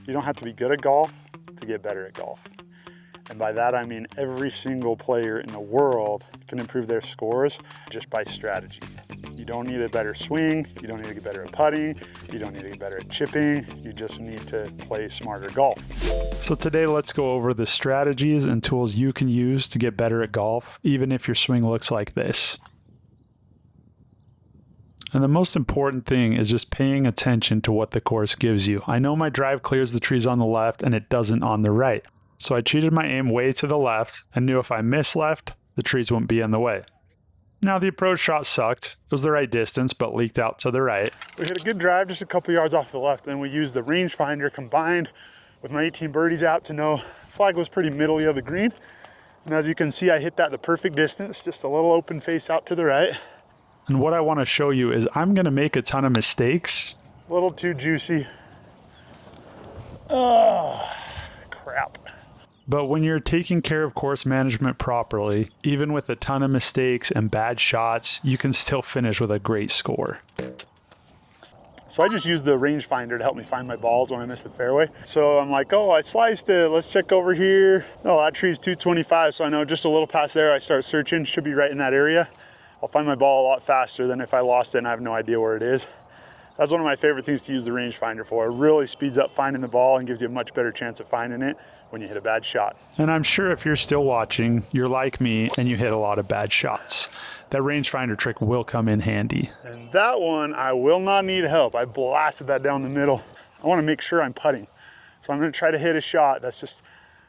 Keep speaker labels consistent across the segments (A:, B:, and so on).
A: You don't have to be good at golf to get better at golf. And by that, I mean every single player in the world can improve their scores just by strategy. You don't need a better swing. You don't need to get better at putting. You don't need to get better at chipping. You just need to play smarter golf.
B: So today, let's go over the strategies and tools you can use to get better at golf, even if your swing looks like this. And the most important thing is just paying attention to what the course gives you. I know my drive clears the trees on the left and it doesn't on the right. So I cheated my aim way to the left and knew if I missed left, the trees wouldn't be in the way. Now the approach shot sucked. It was the right distance, but leaked out to the right.
A: We hit a good drive just a couple yards off the left. Then we used the rangefinder combined with my 18 birdies app to know flag was pretty middle of the green. And as you can see, I hit that the perfect distance, just a little open face out to the right.
B: And what I want to show you is I'm going to make a ton of mistakes.
A: A little too juicy. Oh, crap.
B: But when you're taking care of course management properly, even with a ton of mistakes and bad shots, you can still finish with a great score.
A: So I just used the rangefinder to help me find my balls when I missed the fairway. So I'm like, oh, I sliced it. Let's check over here. No, that tree's 225. So I know just a little past there, I start searching, should be right in that area. I'll find my ball a lot faster than if I lost it and I have no idea where it is. That's one of my favorite things to use the rangefinder for. It really speeds up finding the ball and gives you a much better chance of finding it when you hit a bad shot.
B: And I'm sure if you're still watching, you're like me and you hit a lot of bad shots. That rangefinder trick will come in handy.
A: And that one, I will not need help. I blasted that down the middle. I want to make sure I'm putting. So I'm going to try to hit a shot that's just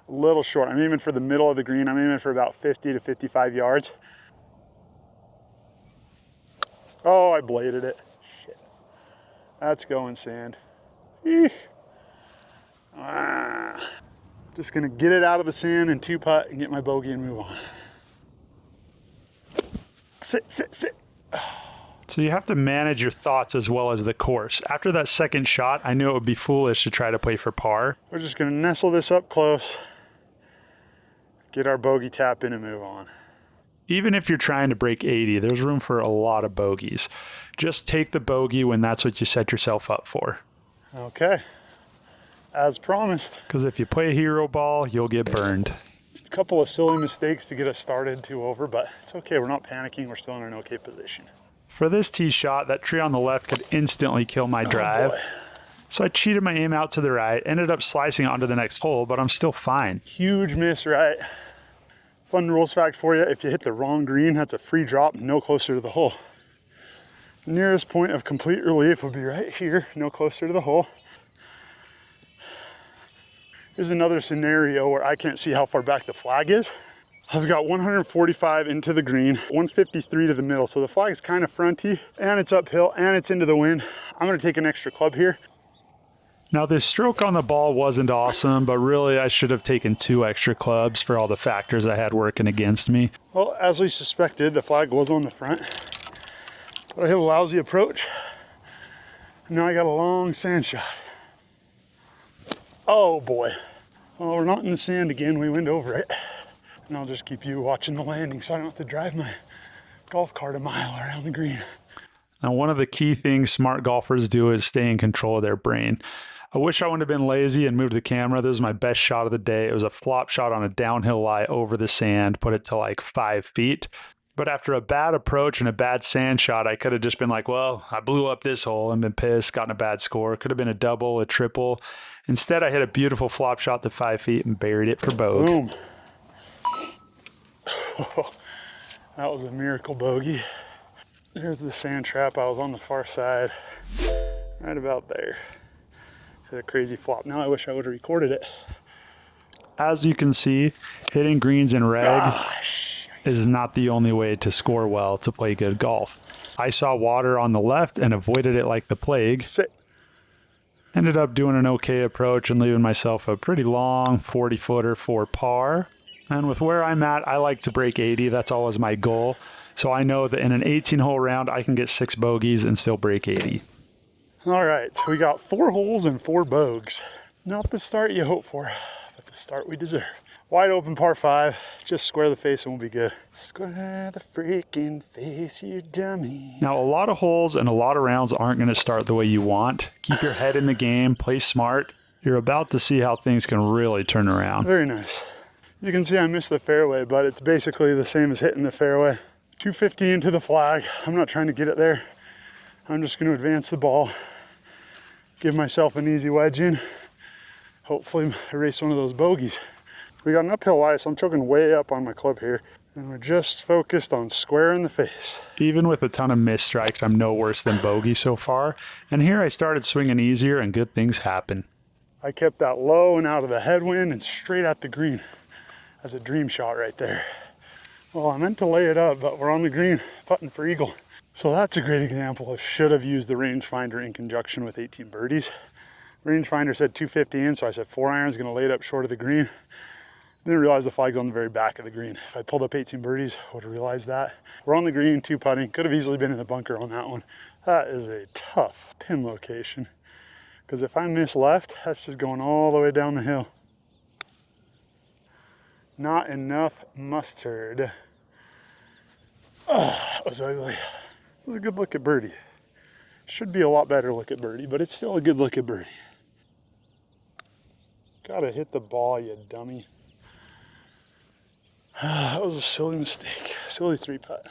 A: a little short. I'm aiming for the middle of the green. I'm aiming for about 50 to 55 yards. Oh, I bladed it. Shit. That's going sand. Eesh. Just gonna get it out of the sand and two putt and get my bogey and move on. Sit, sit, sit.
B: So you have to manage your thoughts as well as the course. After that second shot, I knew it would be foolish to try to play for par.
A: We're just gonna nestle this up close, get our bogey tap in and move on.
B: Even if you're trying to break 80, there's room for a lot of bogeys. Just take the bogey when that's what you set yourself up for.
A: Okay, as promised.
B: Because if you play a hero ball, you'll get burned.
A: Just a couple of silly mistakes to get us started 2 over, but it's okay, we're not panicking, we're still in an okay position.
B: For this tee shot, that tree on the left could instantly kill my drive.
A: Boy.
B: So I cheated my aim out to the right, ended up slicing it onto the next hole, but I'm still fine.
A: Huge miss, right? Fun rules fact for you, if you hit the wrong green, that's a free drop, no closer to the hole. Nearest point of complete relief would be right here, no closer to the hole. Here's another scenario where I can't see how far back the flag is. I've got 145 into the green, 153 to the middle, so the flag is kind of fronty, and it's uphill, and it's into the wind. I'm gonna take an extra club here.
B: Now this stroke on the ball wasn't awesome, but really I should have taken 2 extra clubs for all the factors I had working against me.
A: Well, as we suspected, the flag was on the front, but I hit a lousy approach. Now I got a long sand shot. Oh boy. Well, we're not in the sand again, we went over it. And I'll just keep you watching the landing so I don't have to drive my golf cart a mile around the green.
B: Now one of the key things smart golfers do is stay in control of their brain. I wish I wouldn't have been lazy and moved the camera. This was my best shot of the day. It was a flop shot on a downhill lie over the sand, put it to like 5 feet. But after a bad approach and a bad sand shot, I could have just been like, well, I blew up this hole and been pissed, gotten a bad score. Could have been a double, a triple. Instead, I hit a beautiful flop shot to 5 feet and buried it for bogey.
A: Boom. That was a miracle bogey. There's the sand trap. I was on the far side, right about there. Hit a crazy flop. Now I wish I would have recorded it.
B: As you can see, hitting greens in reg is not the only way to score well to play good golf. I saw water on the left and avoided it like the plague.
A: Sit.
B: Ended up doing an okay approach and leaving myself a pretty long 40-footer for par. And with where I'm at, I like to break 80. That's always my goal. So I know that in an 18-hole round, I can get 6 bogeys and still break 80.
A: All right, so we got 4 holes and 4 bogeys. Not the start you hope for, but the start we deserve. Wide open par 5, just square the face and we'll be good. Square the freaking face, you dummy.
B: Now, a lot of holes and a lot of rounds aren't going to start the way you want. Keep your head in the game, play smart, You're about to see how things can really turn around.
A: Very nice. You can see I missed the fairway, but it's basically the same as hitting the fairway. 250 into the flag. I'm not trying to get it there. I'm just going to advance the ball, give myself an easy wedge in, hopefully erase one of those bogeys. We got an uphill lie, so I'm choking way up on my club here, and we're just focused on square in the face.
B: Even with a ton of missed strikes, I'm no worse than bogey so far. And here I started swinging easier and good things happen.
A: I kept that low and out of the headwind and straight at the green. That's a dream shot right there. Well, I meant to lay it up, but we're on the green putting for eagle. So that's a great example of should have used the rangefinder in conjunction with 18 birdies. Rangefinder said 250 in, so I said 4 irons, gonna lay it up short of the green. Didn't realize the flag's on the very back of the green. If I pulled up 18 birdies, I would have realized that. We're on the green, 2 putting. Could have easily been in the bunker on that one. That is a tough pin location. Because if I miss left, that's just going all the way down the hill. Not enough mustard. Oh, that was ugly. It was a good look at birdie. Should be a lot better look at birdie, but it's still a good look at birdie. Gotta hit the ball, you dummy. That was a silly mistake. Silly 3-putt.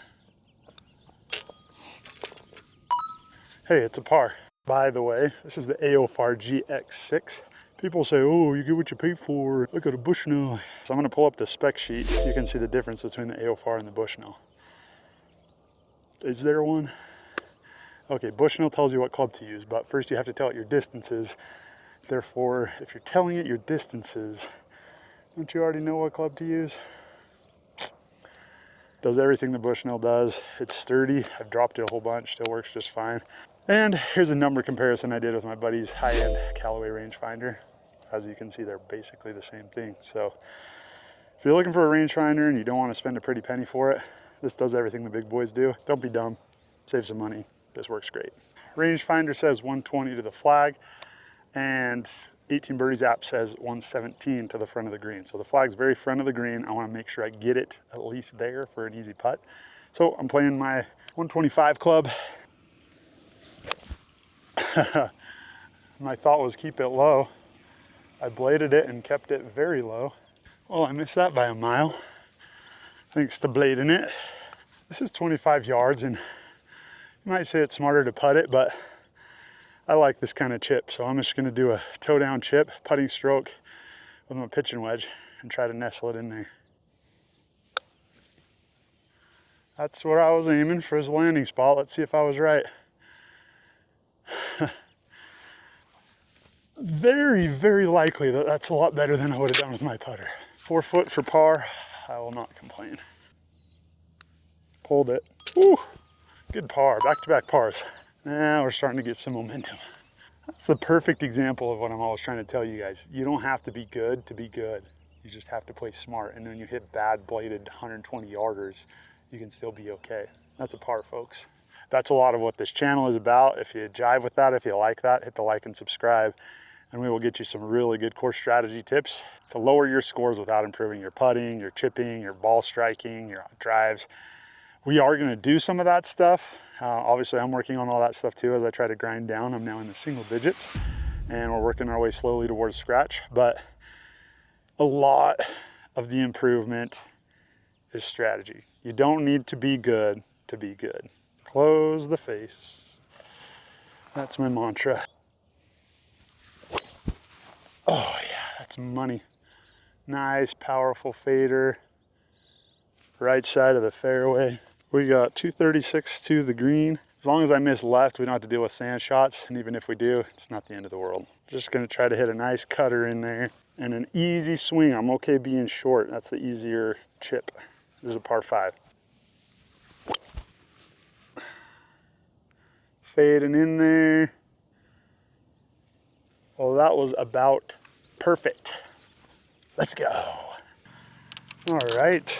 A: Hey, it's a par. By the way, this is the AOFAR GX-6. People say, oh, you get what you pay for. Look at a Bushnell. So I'm gonna pull up the spec sheet. You can see the difference between the AOFAR and the Bushnell. Is there one? Okay, Bushnell tells you what club to use, but first you have to tell it your distances. Therefore, if you're telling it your distances, don't you already know what club to use? Does everything the Bushnell does. It's sturdy. I've dropped it a whole bunch, still works just fine. And here's a number comparison I did with my buddy's high-end Callaway rangefinder. As you can see, they're basically the same thing. So if you're looking for a rangefinder and you don't want to spend a pretty penny for it, this does everything the big boys do. Don't be dumb, save some money. This works great. Rangefinder says 120 to the flag, and 18 Birdies app says 117 to the front of the green. So the flag's very front of the green. I want to make sure I get it at least there for an easy putt. So I'm playing my 125 club. My thought was keep it low. I bladed it and kept it very low. Well, I missed that by a mile, thanks to blading it. This is 25 yards, and you might say it's smarter to putt it, but I like this kind of chip. So I'm just gonna do a toe down chip, putting stroke with my pitching wedge and try to nestle it in there. That's where I was aiming for his landing spot. Let's see if I was right. Very, very likely that that's a lot better than I would have done with my putter. 4 foot for par, I will not complain. Pulled it. Woo! Good par, back-to-back pars. Now we're starting to get some momentum. That's the perfect example of what I'm always trying to tell you guys. You don't have to be good to be good. You just have to play smart. And when you hit bad bladed 120 yarders, you can still be okay. That's a par, folks. That's a lot of what this channel is about. If you jive with that, if you like that, hit the like and subscribe, and we will get you some really good course strategy tips to lower your scores without improving your putting, your chipping, your ball striking, your drives. We are gonna do some of that stuff. Obviously, I'm working on all that stuff too as I try to grind down. I'm now in the single digits, and we're working our way slowly towards scratch, but a lot of the improvement is strategy. You don't need to be good to be good. Close the face. That's my mantra. Oh yeah, that's money. Nice, powerful fader. Right side of the fairway. We got 236 to the green. As long as I miss left, we don't have to deal with sand shots. And even if we do, it's not the end of the world. Just gonna try to hit a nice cutter in there and an easy swing. I'm okay being short. That's the easier chip. This is a par 5. Fading in there. Well, that was about perfect. Let's go. All right.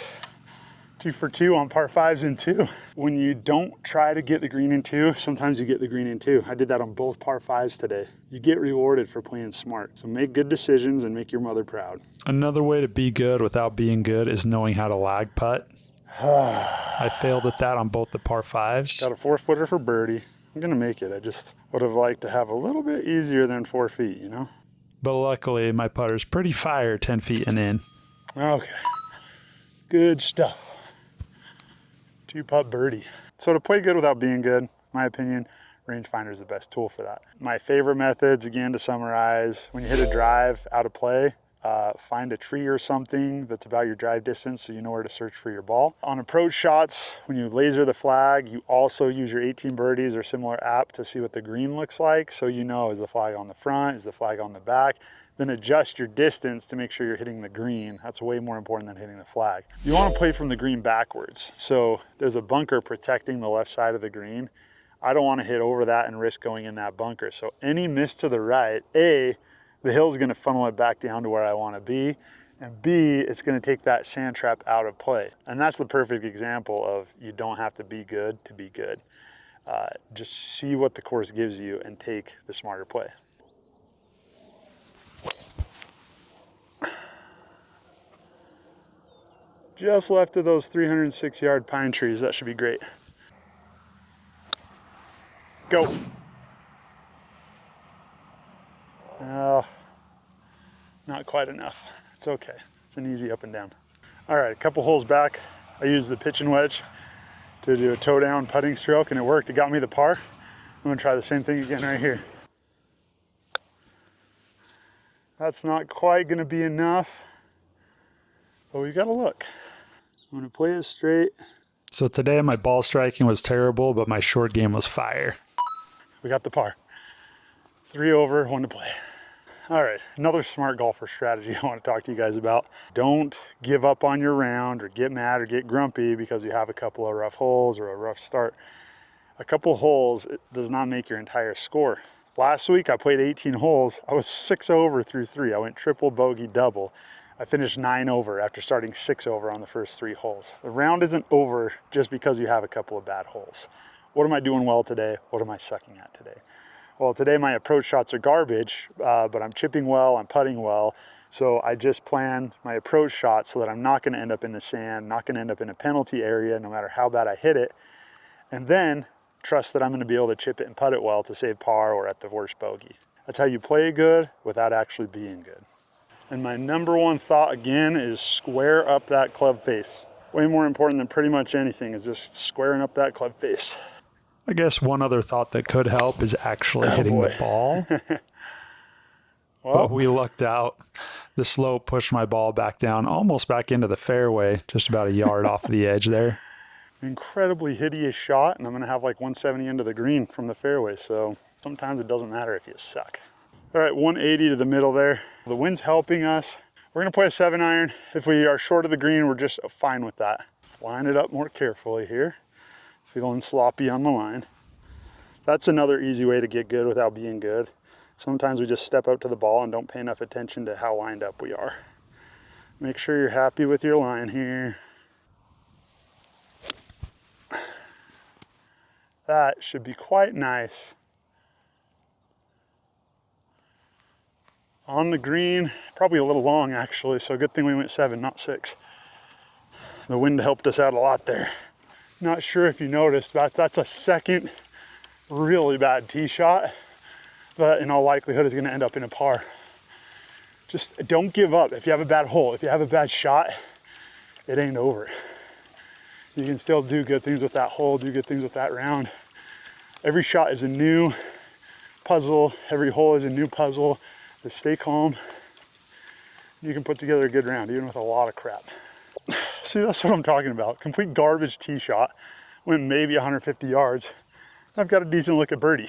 A: 2 for 2 on par 5s in 2. When you don't try to get the green in 2, sometimes you get the green in 2. I did that on both par 5s today. You get rewarded for playing smart. So make good decisions and make your mother proud.
B: Another way to be good without being good is knowing how to lag putt. I failed at that on both the par 5s.
A: Got a 4-footer for birdie. I'm gonna make it. I just would have liked to have a little bit easier than 4 feet, you know?
B: But luckily, my putter's pretty fire 10 feet and in.
A: Okay, good stuff. 2-putt birdie. So to play good without being good, in my opinion, rangefinder is the best tool for that. My favorite methods, again, to summarize, when you hit a drive out of play, find a tree or something that's about your drive distance so you know where to search for your ball. On approach shots, when you laser the flag, you also use your 18 birdies or similar app to see what the green looks like. So you know, is the flag on the front, is the flag on the back? Then adjust your distance to make sure you're hitting the green. That's way more important than hitting the flag. You want to play from the green backwards. So there's a bunker protecting the left side of the green. I don't want to hit over that and risk going in that bunker. So any miss to the right, A, the hill's gonna funnel it back down to where I wanna be, and B, it's gonna take that sand trap out of play. And that's the perfect example of you don't have to be good to be good. Just see what the course gives you and take the smarter play. Just left of those 306-yard pine trees, that should be great. Go. Not quite enough. It's okay. It's an easy up and down. All right, a couple holes back, I used the pitching wedge to do a toe down putting stroke and it worked. It got me the par. I'm gonna try the same thing again right here. That's not quite gonna be enough, but we gotta look. I'm gonna play it straight.
B: So today my ball striking was terrible, but my short game was fire.
A: We got the par. 3 over, 1 to play. All right, another smart golfer strategy I want to talk to you guys about. Don't give up on your round or get mad or get grumpy because you have a couple of rough holes or a rough start. A couple holes does not make your entire score. Last week I played 18 holes. I was 6 over through 3. I went triple, bogey, double. I finished 9 over after starting 6 over on the first 3 holes. The round isn't over just because you have a couple of bad holes. What am I doing well today? What am I sucking at today? Well, today my approach shots are garbage, but I'm chipping well, I'm putting well. So I just plan my approach shot so that I'm not gonna end up in the sand, not gonna end up in a penalty area no matter how bad I hit it. And then trust that I'm gonna be able to chip it and putt it well to save par or at the worst bogey. That's how you play good without actually being good. And my number one thought again is square up that club face. Way more important than pretty much anything is just squaring up that club face.
B: I guess one other thought that could help is actually hitting the ball. But we lucked out. The slope pushed my ball back down, almost back into the fairway, just about a yard off the edge there.
A: Incredibly hideous shot, and I'm gonna have like 170 into the green from the fairway, so sometimes it doesn't matter if you suck. All right, 180 to the middle there. The wind's helping us. We're gonna play a 7-iron. If we are short of the green, we're just fine with that. Let's line it up more carefully here. Feeling sloppy on the line. That's another easy way to get good without being good. Sometimes we just step out to the ball and don't pay enough attention to how lined up we are. Make sure you're happy with your line here. That should be quite nice. On the green, probably a little long actually, so good thing we went 7, not 6. The wind helped us out a lot there. Not sure if you noticed, but that's a second really bad tee shot, but in all likelihood is gonna end up in a par. Just don't give up. If you have a bad hole, if you have a bad shot, it ain't over. You can still do good things with that hole, do good things with that round. Every shot is a new puzzle. Every hole is a new puzzle. Just stay calm. You can put together a good round, even with a lot of crap. See, that's what I'm talking about. Complete garbage tee shot, went maybe 150 yards. I've got a decent look at birdie.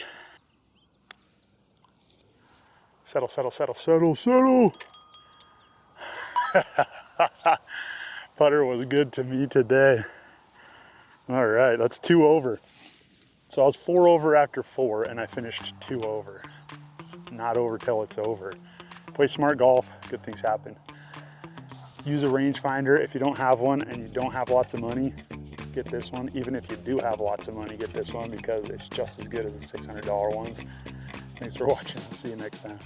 A: Settle, settle, settle, settle, settle. Putter was good to me today. All right, that's 2 over. So I was 4 over after 4 and I finished 2 over. It's not over till it's over. Play smart golf, good things happen. Use a rangefinder. If you don't have one and you don't have lots of money, get this one. Even if you do have lots of money, get this one because it's just as good as the $600 ones. Thanks for watching. See you next time.